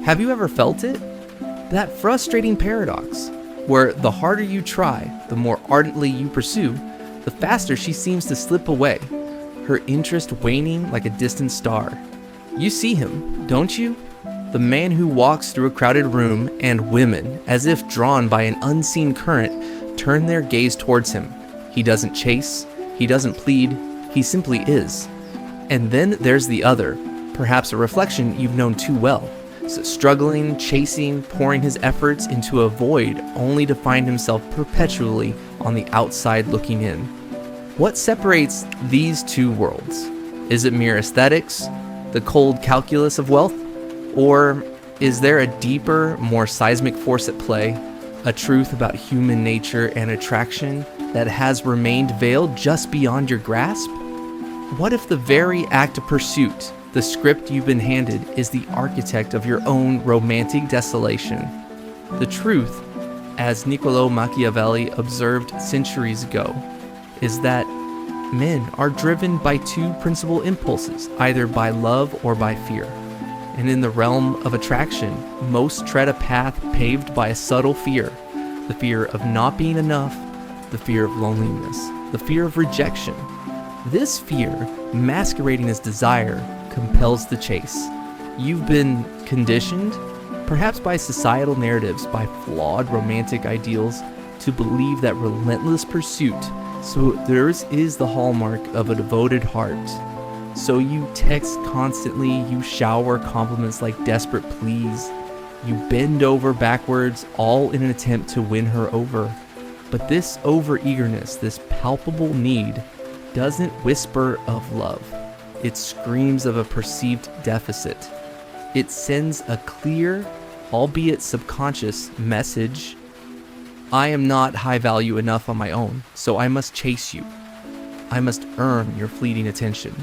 Have you ever felt it? That frustrating paradox, where the harder you try, the more ardently you pursue, the faster she seems to slip away, her interest waning like a distant star. You see him, don't you? The man who walks through a crowded room and women, as if drawn by an unseen current, turn their gaze towards him. He doesn't chase, he doesn't plead, he simply is. And then there's the other, perhaps a reflection you've known too well, so struggling, chasing, pouring his efforts into a void only to find himself perpetually on the outside looking in. What separates these two worlds? Is it mere aesthetics, the cold calculus of wealth? Or is there a deeper, more seismic force at play, a truth about human nature and attraction that has remained veiled just beyond your grasp? What if the very act of pursuit, the script you've been handed, is the architect of your own romantic desolation? The truth, as Niccolò Machiavelli observed centuries ago, is that men are driven by two principal impulses, either by love or by fear. And in the realm of attraction, most tread a path paved by a subtle fear, the fear of not being enough, the fear of loneliness, the fear of rejection. This fear, masquerading as desire, compels the chase. You've been conditioned, perhaps by societal narratives, by flawed romantic ideals, to believe that relentless pursuit, so theirs is the hallmark of a devoted heart. So you text constantly, you shower compliments like desperate pleas, you bend over backwards, all in an attempt to win her over. But this overeagerness, this palpable need, doesn't whisper of love. It screams of a perceived deficit. It sends a clear, albeit subconscious, message. I am not high value enough on my own, so I must chase you. I must earn your fleeting attention.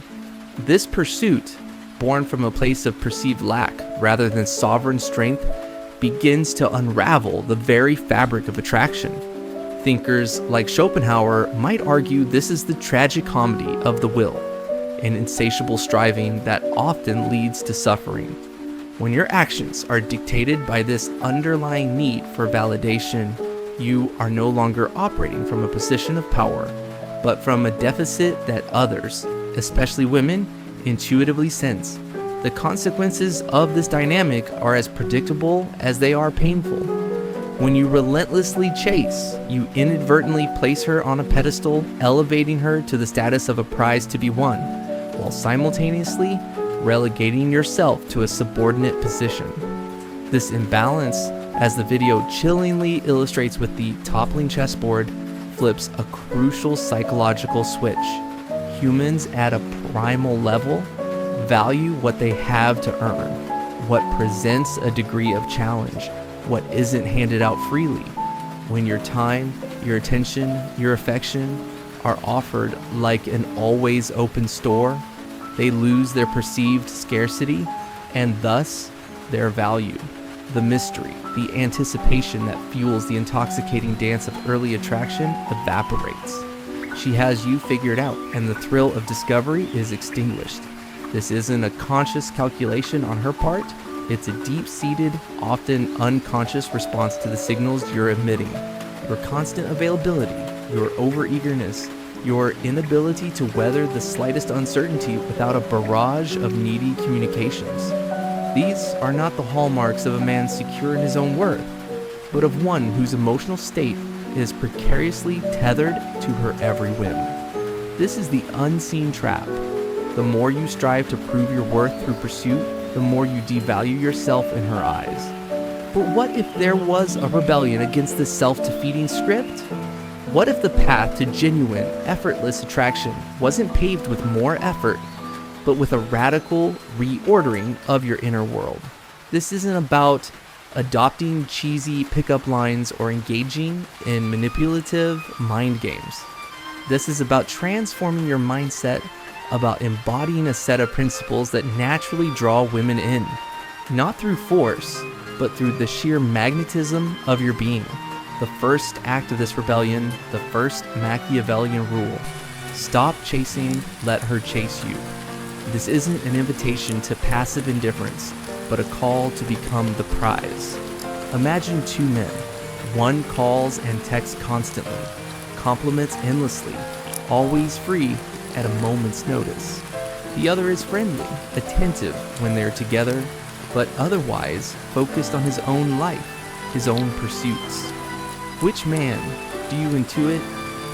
This pursuit, born from a place of perceived lack rather than sovereign strength, begins to unravel the very fabric of attraction. Thinkers like Schopenhauer might argue this is the tragic comedy of the will, an insatiable striving that often leads to suffering. When your actions are dictated by this underlying need for validation, you are no longer operating from a position of power, but from a deficit that others, especially women, intuitively sense. The consequences of this dynamic are as predictable as they are painful. When you relentlessly chase, you inadvertently place her on a pedestal, elevating her to the status of a prize to be won, while simultaneously relegating yourself to a subordinate position. This imbalance, as the video chillingly illustrates with the toppling chessboard, flips a crucial psychological switch. Humans at a primal level value what they have to earn, what presents a degree of challenge, what isn't handed out freely. When your time, your attention, your affection are offered like an always open store, they lose their perceived scarcity and thus their value. The mystery, the anticipation that fuels the intoxicating dance of early attraction evaporates. She has you figured out, and the thrill of discovery is extinguished. This isn't a conscious calculation on her part, it's a deep-seated, often unconscious response to the signals you're emitting. Your constant availability, your overeagerness, your inability to weather the slightest uncertainty without a barrage of needy communications. These are not the hallmarks of a man secure in his own worth, but of one whose emotional state is precariously tethered to her every whim. This is the unseen trap. The more you strive to prove your worth through pursuit, the more you devalue yourself in her eyes. But what if there was a rebellion against this self-defeating script? What if the path to genuine, effortless attraction wasn't paved with more effort, but with a radical reordering of your inner world? This isn't about adopting cheesy pickup lines or engaging in manipulative mind games. This is about transforming your mindset, about embodying a set of principles that naturally draw women in, not through force, but through the sheer magnetism of your being. The first act of this rebellion, the first Machiavellian rule: stop chasing, let her chase you. This isn't an invitation to passive indifference, but a call to become the prize. Imagine two men. One calls and texts constantly, compliments endlessly, always free at a moment's notice. The other is friendly, attentive when they're together, but otherwise focused on his own life, his own pursuits. Which man, do you intuit,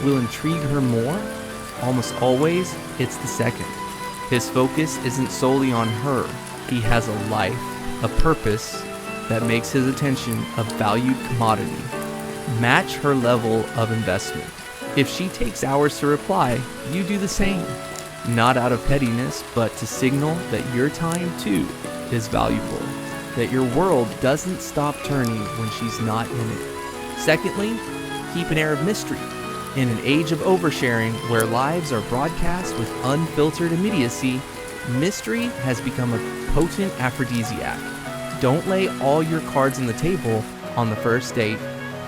will intrigue her more? Almost always, it's the second. His focus isn't solely on her. He has a life, a purpose, that makes his attention a valued commodity. Match her level of investment. If she takes hours to reply, you do the same. Not out of pettiness, but to signal that your time too is valuable, that your world doesn't stop turning when she's not in it. Secondly, keep an air of mystery. In an age of oversharing where lives are broadcast with unfiltered immediacy, mystery has become a potent aphrodisiac. Don't lay all your cards on the table on the first date.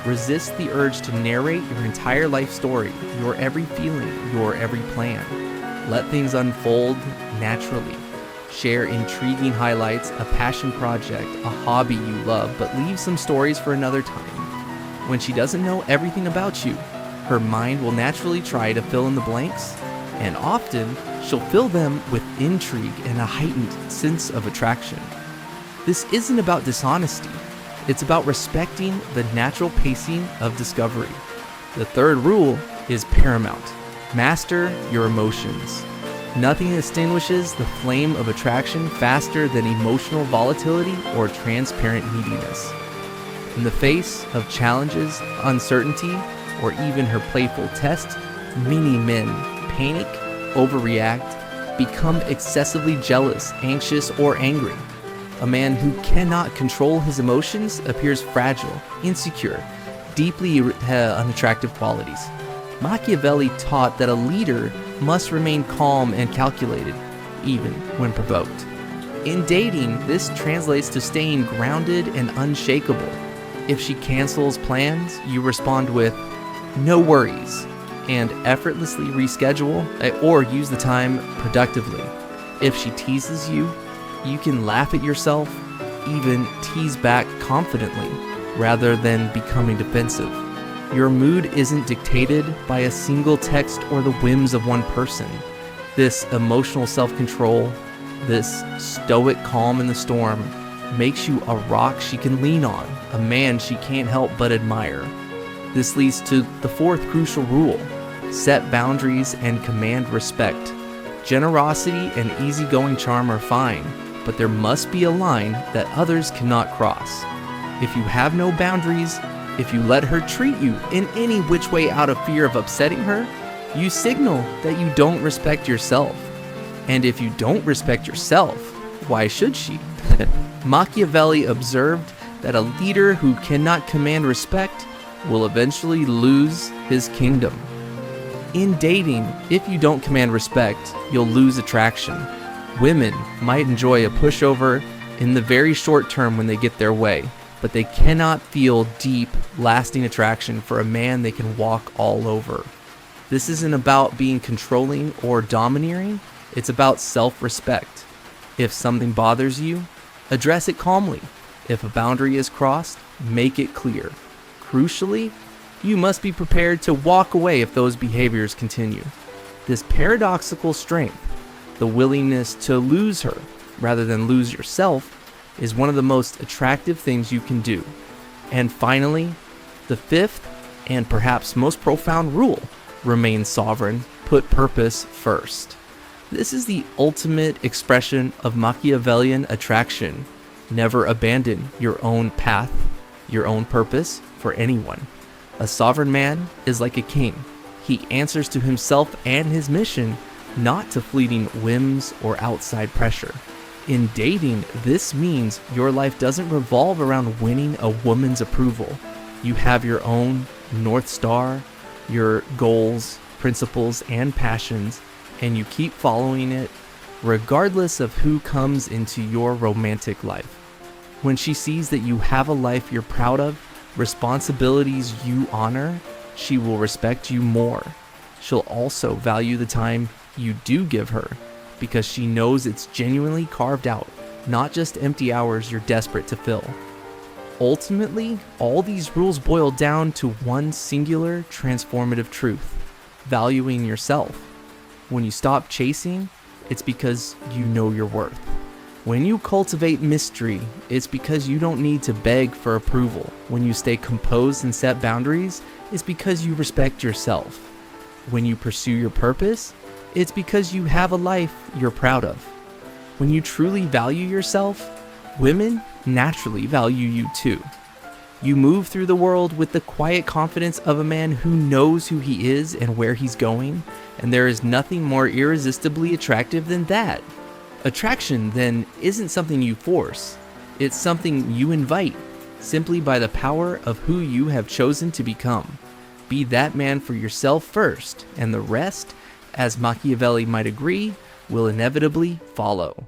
Resist the urge to narrate your entire life story, your every feeling, your every plan. Let things unfold naturally. Share intriguing highlights, a passion project, a hobby you love, but leave some stories for another time. When she doesn't know everything about you, her mind will naturally try to fill in the blanks, and often she'll fill them with intrigue and a heightened sense of attraction. This isn't about dishonesty. It's about respecting the natural pacing of discovery. The third rule is paramount. Master your emotions. Nothing extinguishes the flame of attraction faster than emotional volatility or transparent neediness. In the face of challenges, uncertainty, or even her playful test, many men panic, overreact, become excessively jealous, anxious, or angry. A man who cannot control his emotions appears fragile, insecure, deeply unattractive qualities. Machiavelli taught that a leader must remain calm and calculated, even when provoked. In dating, this translates to staying grounded and unshakable. If she cancels plans, you respond with, "No worries," and effortlessly reschedule or use the time productively. If she teases you, you can laugh at yourself, even tease back confidently, rather than becoming defensive. Your mood isn't dictated by a single text or the whims of one person. This emotional self-control, this stoic calm in the storm, makes you a rock she can lean on, a man she can't help but admire. This leads to the fourth crucial rule: set boundaries and command respect. Generosity and easygoing charm are fine, but there must be a line that others cannot cross. If you have no boundaries, if you let her treat you in any which way out of fear of upsetting her, you signal that you don't respect yourself. And if you don't respect yourself, why should she? Machiavelli observed that a leader who cannot command respect will eventually lose his kingdom. In dating, if you don't command respect, you'll lose attraction. Women might enjoy a pushover in the very short term when they get their way, but they cannot feel deep, lasting attraction for a man they can walk all over. This isn't about being controlling or domineering, it's about self-respect. If something bothers you, address it calmly. If a boundary is crossed, make it clear. Crucially, you must be prepared to walk away if those behaviors continue. This paradoxical strength, the willingness to lose her rather than lose yourself, is one of the most attractive things you can do. And finally, the fifth and perhaps most profound rule: remain sovereign, put purpose first. This is the ultimate expression of Machiavellian attraction. Never abandon your own path, your own purpose for anyone. A sovereign man is like a king. He answers to himself and his mission, not to fleeting whims or outside pressure. In dating, this means your life doesn't revolve around winning a woman's approval. You have your own North Star, your goals, principles, and passions, and you keep following it regardless of who comes into your romantic life. When she sees that you have a life you're proud of, responsibilities you honor, she will respect you more. She'll also value the time you do give her, because she knows it's genuinely carved out, not just empty hours you're desperate to fill. Ultimately, all these rules boil down to one singular transformative truth: valuing yourself. When you stop chasing, it's because you know your worth. When you cultivate mystery, it's because you don't need to beg for approval. When you stay composed and set boundaries, it's because you respect yourself. When you pursue your purpose, it's because you have a life you're proud of. When you truly value yourself, women naturally value you too. You move through the world with the quiet confidence of a man who knows who he is and where he's going, and there is nothing more irresistibly attractive than that. Attraction, then, isn't something you force. It's something you invite, simply by the power of who you have chosen to become. Be that man for yourself first, and the rest, as Machiavelli might agree, will inevitably follow.